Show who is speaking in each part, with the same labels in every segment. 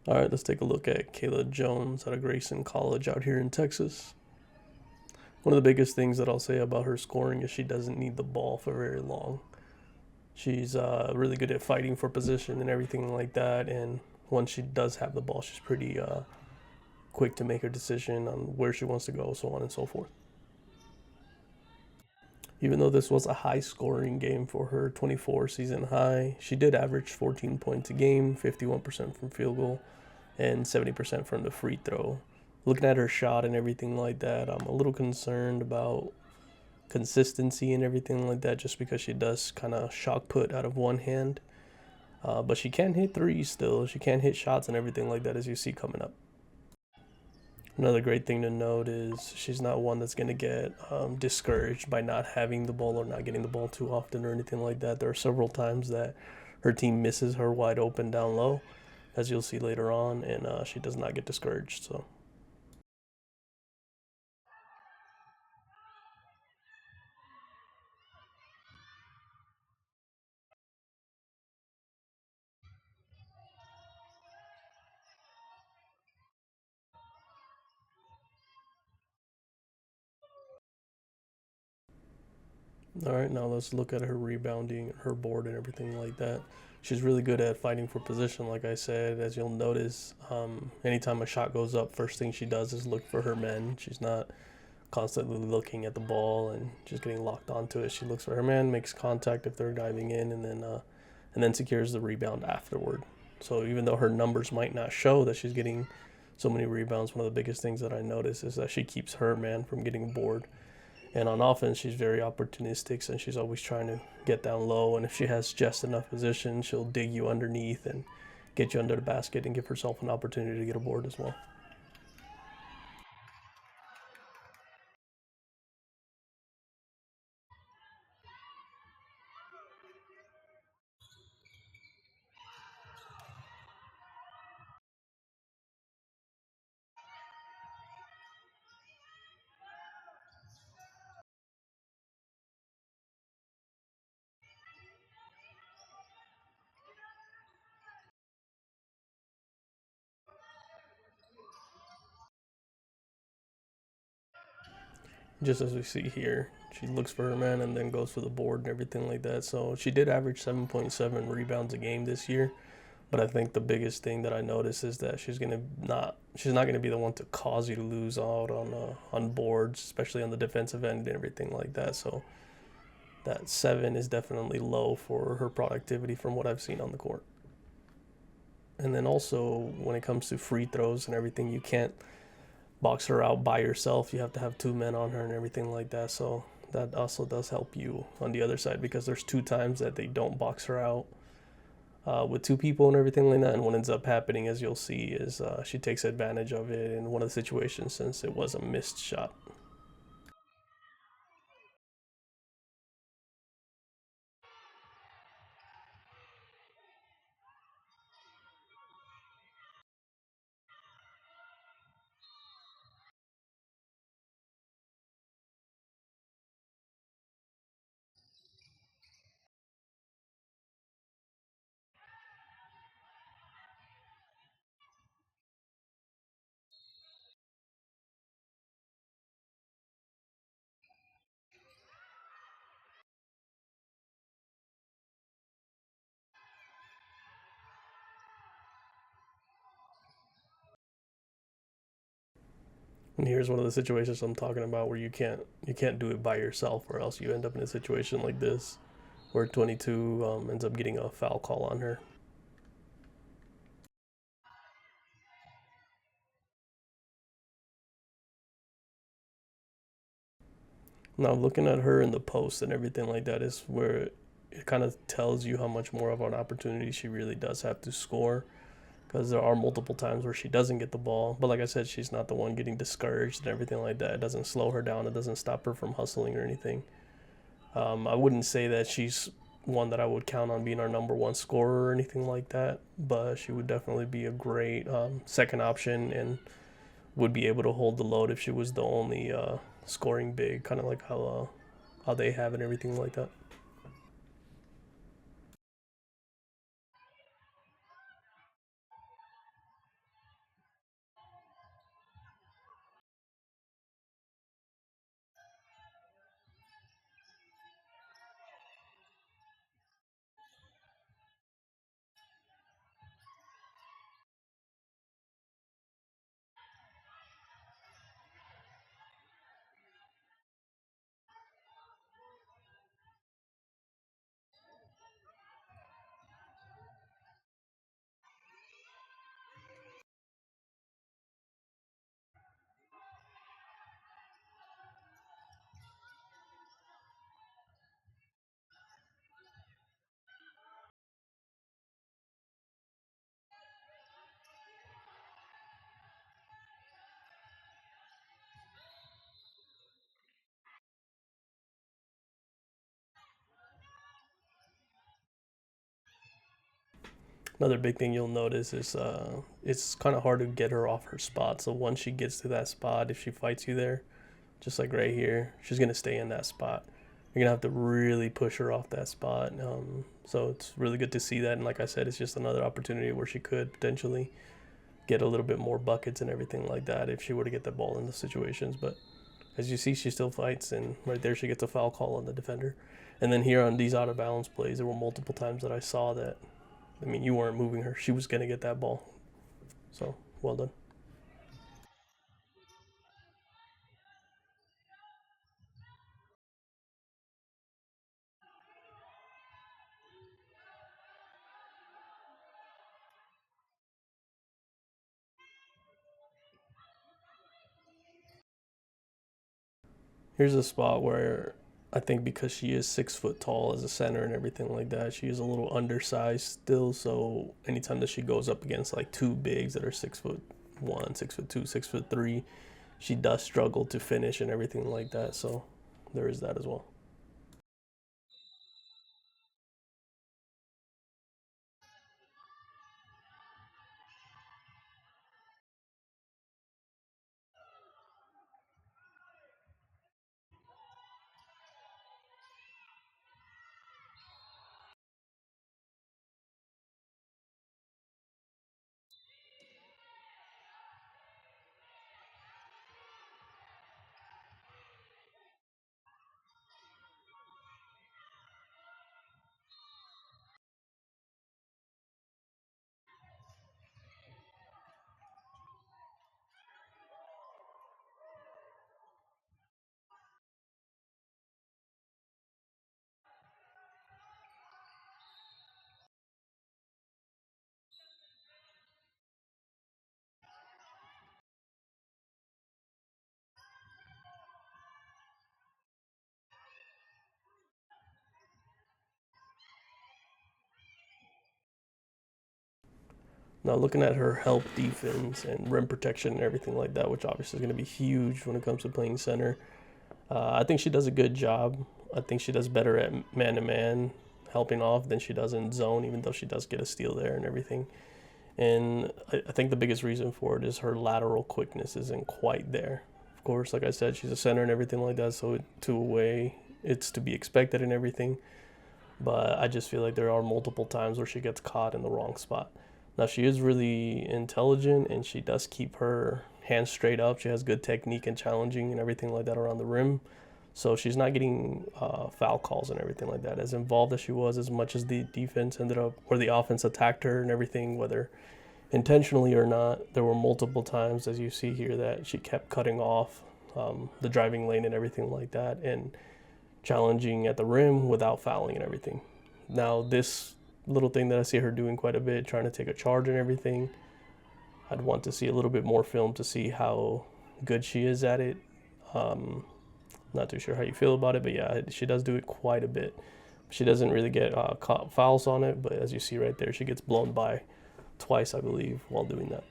Speaker 1: All right, let's take a look at Kayla Jones out of Grayson College out here in Texas. One of the biggest things that I'll say about her scoring is she doesn't need the ball for very long. She's really good at fighting for position and everything like that. And once she does have the ball, she's pretty quick to make her decision on where she wants to go, so on and so forth. Even though this was a high scoring game for her 24 season high, she did average 14 points a game, 51% from field goal, and 70% from the free throw. Looking at her shot and everything like that, I'm a little concerned about consistency and everything like that, just because she does kind of shot put out of one hand. But she can hit threes still. She can hit shots and everything like that, as you see coming up. Another great thing to note is she's not one that's going to get discouraged by not having the ball or not getting the ball too often or anything like that. There are several times that her team misses her wide open down low, as you'll see later on, and she does not get discouraged. So, all right, now let's look at her rebounding, her board, and everything like that. She's really good at fighting for position, like I said. As you'll notice, anytime a shot goes up, first thing she does is look for her men. She's not constantly looking at the ball and just getting locked onto it. She looks for her man, makes contact if they're diving in, and then secures the rebound afterward. So even though her numbers might not show that she's getting so many rebounds, one of the biggest things that I notice is that she keeps her man from getting bored. And on offense, she's very opportunistic, and she's always trying to get down low. And if she has just enough position, she'll dig you underneath and get you under the basket and give herself an opportunity to get a board as well. Just as we see here, she looks for her man and then goes for the board and everything like that. So she did average 7.7 rebounds a game this year. But I think the biggest thing that I notice is that she's not gonna be the one to cause you to lose out on boards, especially on the defensive end and everything like that. So that 7 is definitely low for her productivity from what I've seen on the court. And then also when it comes to free throws and everything, you can't box her out by yourself. You have to have two men on her and everything like that. So that also does help you on the other side, because there's two times that they don't box her out with two people and everything like that. And what ends up happening, as you'll see, is she takes advantage of it in one of the situations, since it was a missed shot. And here's one of the situations I'm talking about where you can't do it by yourself, or else you end up in a situation like this where 22 ends up getting a foul call on her. Now, looking at her in the post and everything like that is where it kind of tells you how much more of an opportunity she really does have to score, because there are multiple times where she doesn't get the ball. But like I said, she's not the one getting discouraged and everything like that. It doesn't slow her down. It doesn't stop her from hustling or anything. I wouldn't say that she's one that I would count on being our number one scorer or anything like that, but she would definitely be a great second option and would be able to hold the load if she was the only scoring big, kind of like how they have and everything like that. Another big thing you'll notice is it's kind of hard to get her off her spot. So once she gets to that spot, if she fights you there, just like right here, she's gonna stay in that spot. You're gonna have to really push her off that spot. So it's really good to see that. And like I said, it's just another opportunity where she could potentially get a little bit more buckets and everything like that if she were to get the ball in the situations. But as you see, she still fights, and right there she gets a foul call on the defender. And then here on these out of bounds plays, there were multiple times that I saw that. I mean, you weren't moving her. She was going to get that ball. So, well done. Here's a spot where I think because she is 6 foot tall as a center and everything like that, she is a little undersized still. So anytime that she goes up against like two bigs that are 6'1", 6'2", 6'3", she does struggle to finish and everything like that. So there is that as well. Now looking at her help defense and rim protection and everything like that, which obviously is going to be huge when it comes to playing center. I think she does a good job. I think she does better at man-to-man helping off than she does in zone, even though she does get a steal there and everything. And I think the biggest reason for it is her lateral quickness isn't quite there. Of course, like I said, she's a center and everything like that, so to a way, it's to be expected and everything. But I just feel like there are multiple times where she gets caught in the wrong spot. Now, she is really intelligent and she does keep her hands straight up. She has good technique and challenging and everything like that around the rim. So she's not getting foul calls and everything like that. As involved as she was, as much as the defense ended up, or the offense attacked her and everything, whether intentionally or not, there were multiple times, as you see here, that she kept cutting off the driving lane and everything like that, and challenging at the rim without fouling and everything. Now, this little thing that I see her doing quite a bit, trying to take a charge and everything, I'd want to see a little bit more film to see how good she is at it. Not too sure how you feel about it, but yeah, she does do it quite a bit. She doesn't really get fouls on it, but as you see right there, she gets blown by twice, I believe, while doing that.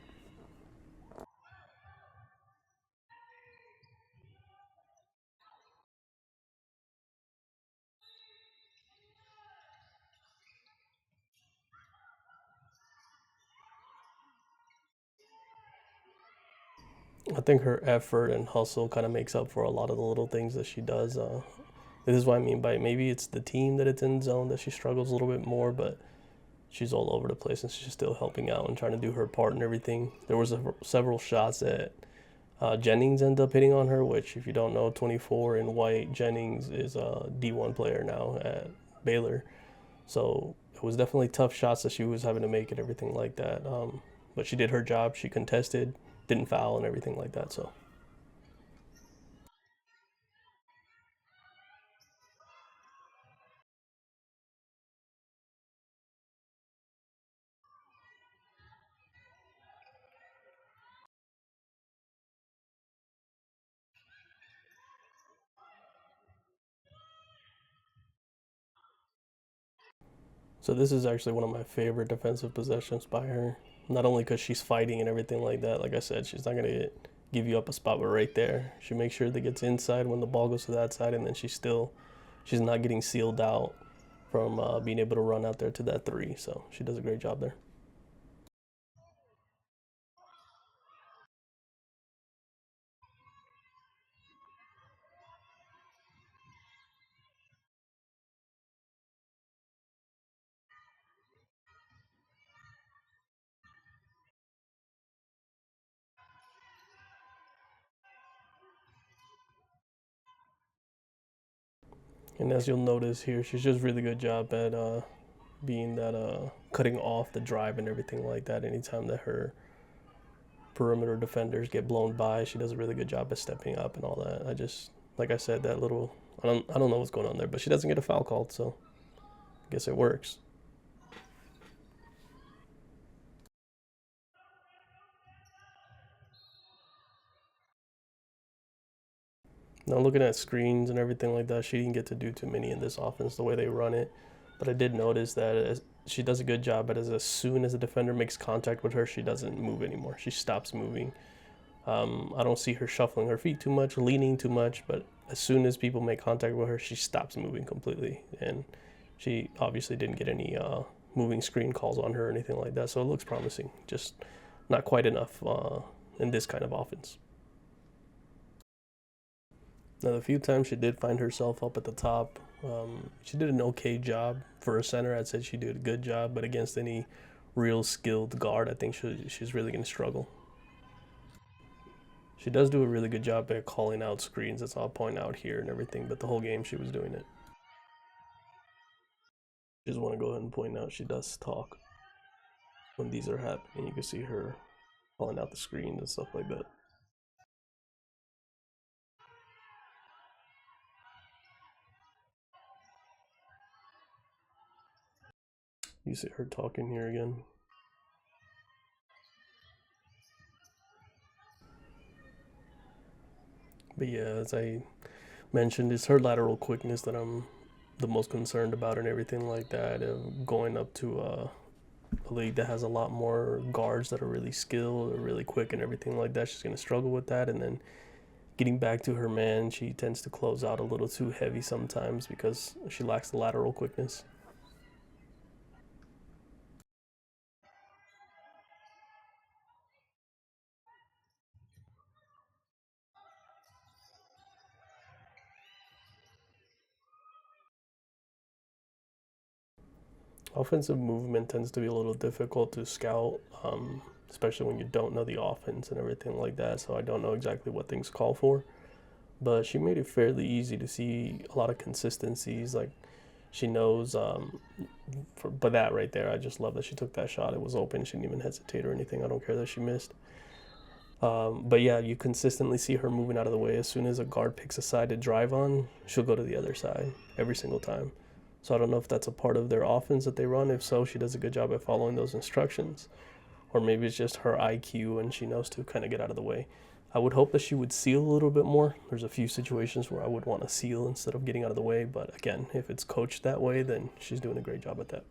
Speaker 1: I think her effort and hustle kind of makes up for a lot of the little things that she does. This is what I mean by maybe it's the team that it's in zone that she struggles a little bit more, but she's all over the place and she's still helping out and trying to do her part and everything. There was several shots that Jennings ended up hitting on her, which if you don't know, 24 in white, Jennings is a D1 player now at Baylor. So it was definitely tough shots that she was having to make and everything like that. But she did her job. She contested, didn't foul and everything like that. So this is actually one of my favorite defensive possessions by her. Not only because she's fighting and everything like that. Like I said, she's not gonna give you up a spot, but right there, she makes sure that gets inside when the ball goes to that side, and then she's not getting sealed out from being able to run out there to that three. So she does a great job there. And as you'll notice here, she's just really good job at being that cutting off the drive and everything like that. Anytime that her perimeter defenders get blown by, she does a really good job at stepping up and all that. I just, like I said, that little, I don't know what's going on there, but she doesn't get a foul called, so I guess it works. Now looking at screens and everything like that, she didn't get to do too many in this offense the way they run it. But I did notice that she does a good job, but as soon as the defender makes contact with her, she doesn't move anymore. She stops moving. I don't see her shuffling her feet too much, leaning too much, but as soon as people make contact with her, she stops moving completely. And she obviously didn't get any moving screen calls on her or anything like that, so it looks promising. Just not quite enough in this kind of offense. Now, the few times she did find herself up at the top, she did an okay job. For a center, I'd say she did a good job, but against any real skilled guard, I think she's really going to struggle. She does do a really good job at calling out screens, that's all I'll point out here and everything, but the whole game she was doing it. Just want to go ahead and point out she does talk when these are happening. You can see her calling out the screens and stuff like that. You see her talking here again. But yeah, as I mentioned, it's her lateral quickness that I'm the most concerned about and everything like that. Going up to a league that has a lot more guards that are really skilled or really quick and everything like that, she's going to struggle with that. And then getting back to her man, she tends to close out a little too heavy sometimes because she lacks the lateral quickness. Offensive movement tends to be a little difficult to scout, especially when you don't know the offense and everything like that. So I don't know exactly what things call for. But she made it fairly easy to see a lot of consistencies. Like she knows, but that right there, I just love that she took that shot. It was open. She didn't even hesitate or anything. I don't care that she missed. But yeah, you consistently see her moving out of the way. As soon as a guard picks a side to drive on, she'll go to the other side every single time. So I don't know if that's a part of their offense that they run. If so, she does a good job at following those instructions. Or maybe it's just her IQ and she knows to kind of get out of the way. I would hope that she would seal a little bit more. There's a few situations where I would want to seal instead of getting out of the way. But again, if it's coached that way, then she's doing a great job at that.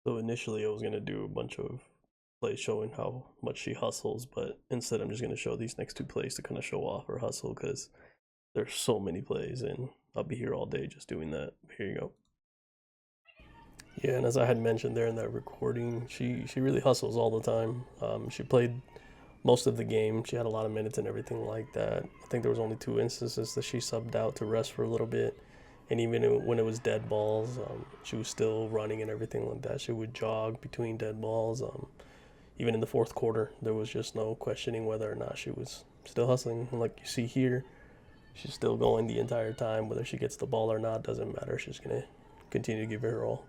Speaker 1: So initially I was going to do a bunch of plays showing how much she hustles, but instead I'm just going to show these next two plays to kind of show off her hustle because there's so many plays and I'll be here all day just doing that. Here you go. Yeah, and as I had mentioned there in that recording, she really hustles all the time. She played most of the game. She had a lot of minutes and everything like that. I think there was only two instances that she subbed out to rest for a little bit, and even when it was dead balls, she was still running and everything like that. She would jog between dead balls. Even in the fourth quarter, there was just no questioning whether or not she was still hustling. And like you see here, she's still going the entire time. Whether she gets the ball or not doesn't matter. She's gonna continue to give it her all.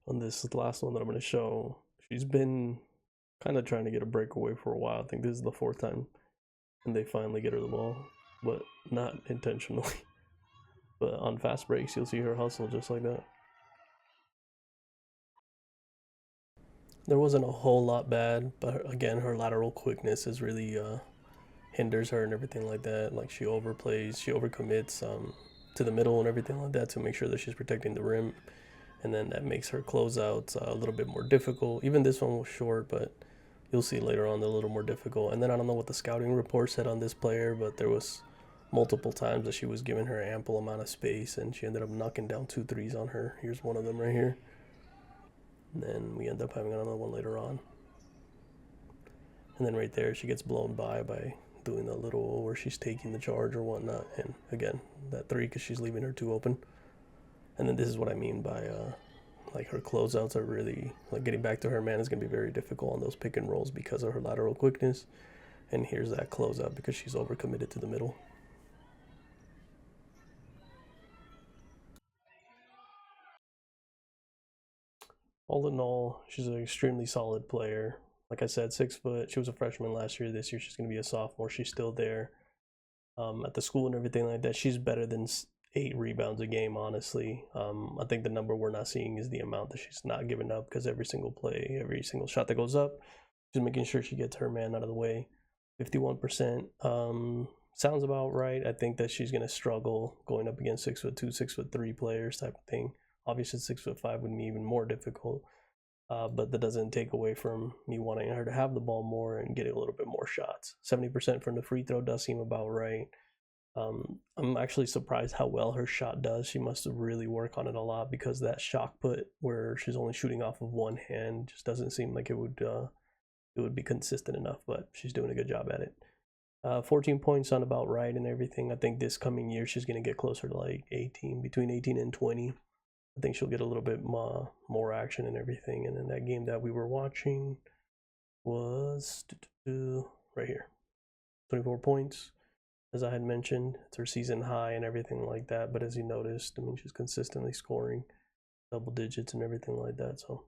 Speaker 1: On this last one that I'm going to show, she's been kind of trying to get a breakaway for a while. I think this is the fourth time, and they finally get her the ball, but not intentionally. But on fast breaks, you'll see her hustle just like that. There wasn't a whole lot bad, but again, her lateral quickness is really hinders her and everything like that. Like she overplays, she overcommits to the middle and everything like that to make sure that she's protecting the rim, and then that makes her closeouts a little bit more difficult. Even this one was short, but you'll see later on they're a little more difficult. And then I don't know what the scouting report said on this player, but there was multiple times that she was giving her ample amount of space, and she ended up knocking down 2 threes on her. Here's one of them right here. And then we end up having another one later on. And then right there, she gets blown by doing a little where she's taking the charge or whatnot. And again, that three because she's leaving her two open. And then this is what I mean by like her closeouts are really like getting back to her man is gonna be very difficult on those pick and rolls because of her lateral quickness. And here's that closeout because she's overcommitted to the middle. All in all, she's an extremely solid player. Like I said, 6 foot. She was a freshman last year. This year she's gonna be a sophomore. She's still there at the school and everything like that. She's better than 8 rebounds a game, honestly. I think the number we're not seeing is the amount that she's not giving up because every single play, every single shot that goes up, she's making sure she gets her man out of the way. 51%. Sounds about right. I think that she's gonna struggle going up against 6'2", 6'3" players type of thing. Obviously, 6'5" would be even more difficult. But that doesn't take away from me wanting her to have the ball more and getting a little bit more shots. 70% from the free throw does seem about right. I'm actually surprised how well her shot does. She must really work on it a lot because that shot put where she's only shooting off of one hand just doesn't seem like it would be consistent enough. But she's doing a good job at it. 14 points on about right and everything. I think this coming year she's gonna get closer to like 18, between 18 and 20. I think she'll get a little bit more action and everything. And then that game that we were watching was right here, 24 points. As I had mentioned, it's her season high and everything like that. But as you noticed, I mean, she's consistently scoring double digits and everything like that. So,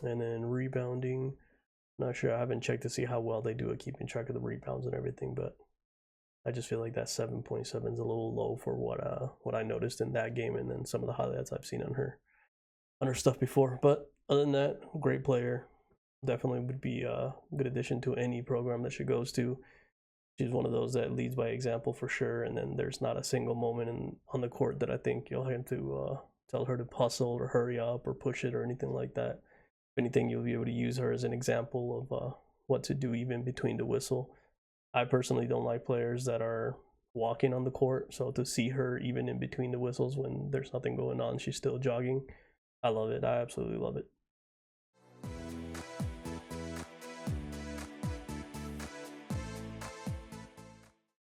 Speaker 1: and then rebounding, not sure. I haven't checked to see how well they do at keeping track of the rebounds and everything, but I just feel like that 7.7 is a little low for what I noticed in that game, and then some of the highlights I've seen on her stuff before. But other than that, great player. Definitely would be a good addition to any program that she goes to. She's one of those that leads by example for sure. And then there's not a single moment on the court that I think you'll have to tell her to hustle or hurry up or push it or anything like that. If anything, you'll be able to use her as an example of what to do even between the whistle. I personally don't like players that are walking on the court. So to see her even in between the whistles when there's nothing going on, she's still jogging. I love it. I absolutely love it.